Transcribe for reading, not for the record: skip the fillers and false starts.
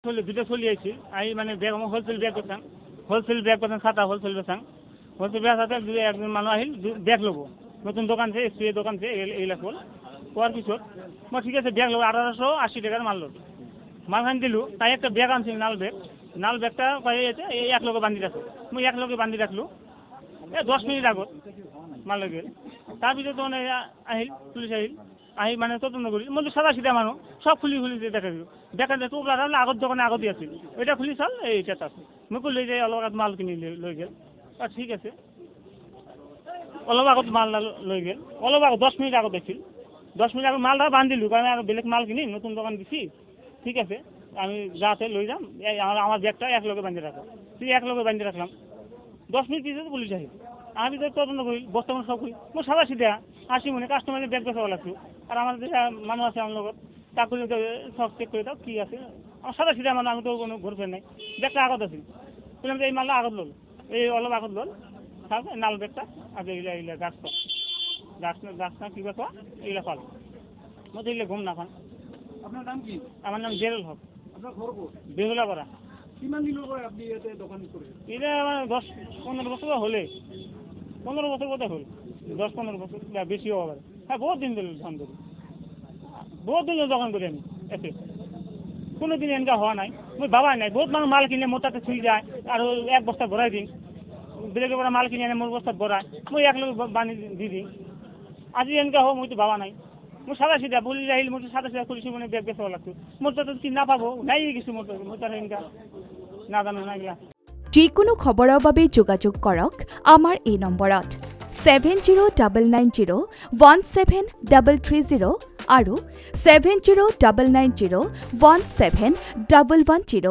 দুটো চলি আইছি আমি মানে ব্যাগ হোলসেল ব্যাগ করতাম খাতা হোলসেল বেচাতে একজন মানুষ আহিল ব্যাগ লব নতুন দোকান আছে স্প্রে দোকান আছে এইগুলা খোল কোয়ার পিছত মই ঠিক আছে ব্যাগ লব 1880 টাকার মাল লব মালখান দিলু তাই একটা ব্যাগ আনছিল নাল ব্যাগটা এই এক লগে বান্ধি রাখো মই এক লগে বান্ধি রাখলু 10 মিনিট আগত মাল লগে তাৰপিছত মানে আহিল পুলিশ আহি মানে তদন্ত করি মই সাদা সিধা মানুষ সব খুলি দেখা দিল দেখা যায় টোপলা আগত দোকানে আগতে আছিল ওইটা খুলি চাল এইটা আছে মই কইলে যে অলপ আগত মাল কিনি লৈ গেল ঠিক আছে অলপ আগত মাল লৈ গেল অলপ আগত 10 মিনিট আগত আছিল 10 মিনিট আগত মালটা বান্ধিলু কারণ আর বেলেগ মাল কিনি নতুন দোকান দিছি ঠিক আছে আমি যাতে লই যাম আমার ব্যাগটা এক লগে বান্ধি রাখো তুই এক লগে বান্ধি রাখলাম 10 মিনিট পিছনে পুলিশ আহিল আমি তো তদন্ত করি বর্তমান সব করি মই সাদা সিধা আসি মনে কাস্টমারের ব্যাগ বেচা লাগছো আর আমার যে মানুষ আছে আমার লগত তাকে সব চেক করে দাও কি আছে আমার সাদা সিধা মানুষ আমি তো কোনো ঘুরফের নাই ব্যাগটা আগত আছিল বললাম যে এই মালটা আগত লল এই অলপ আগত লল তারপরে নাল ব্যাগটা আগে এইগুলা গাছ না কি ব্যাপার এইগুলা পাল মই তো এগুলো ঘুম না খান। আপনার নাম কি? আমার নাম জেরুল হক। আপনার ঘর কোথায়? বেহুলা পাড়া। কিমান দিন ধরে আপনি এতে দোকান করেন? এটা মানে 10-15 বছর হলে 15 বছর বোধ হল 10-15 বছর বেশি হবে হ্যাঁ বহুত দিন ধরে দোকান করি বহুত দিন দোকান করি আমি এতে কোনোদিন এনেকা হওয়া নাই মই ভাবা নাই বহুত মানুষ মাল কিনে মোর তাতে ছুঁই যায় আর এক বস্তা ভরাই দিন বেলেগের পরে মাল কিনে এনে মোর বস্তা ভরায় মই এক লোক বানি দি দিই আজি এনেকা হোক মই তো ভাবা নাই মই সাদা সিধা বলি আহিল মোর সাদা সিধা খুলিছি মানে ব্যাগ বেচা লাগতো মোর তো কি না পাবো নাই কিছু মোর তার এনেকা না জানো না এগুলা। যিকোনো খবৰৰ বাবে যোগাযোগ কৰক আমাৰ এই নম্বৰত 7099017330 আৰু 7099017110।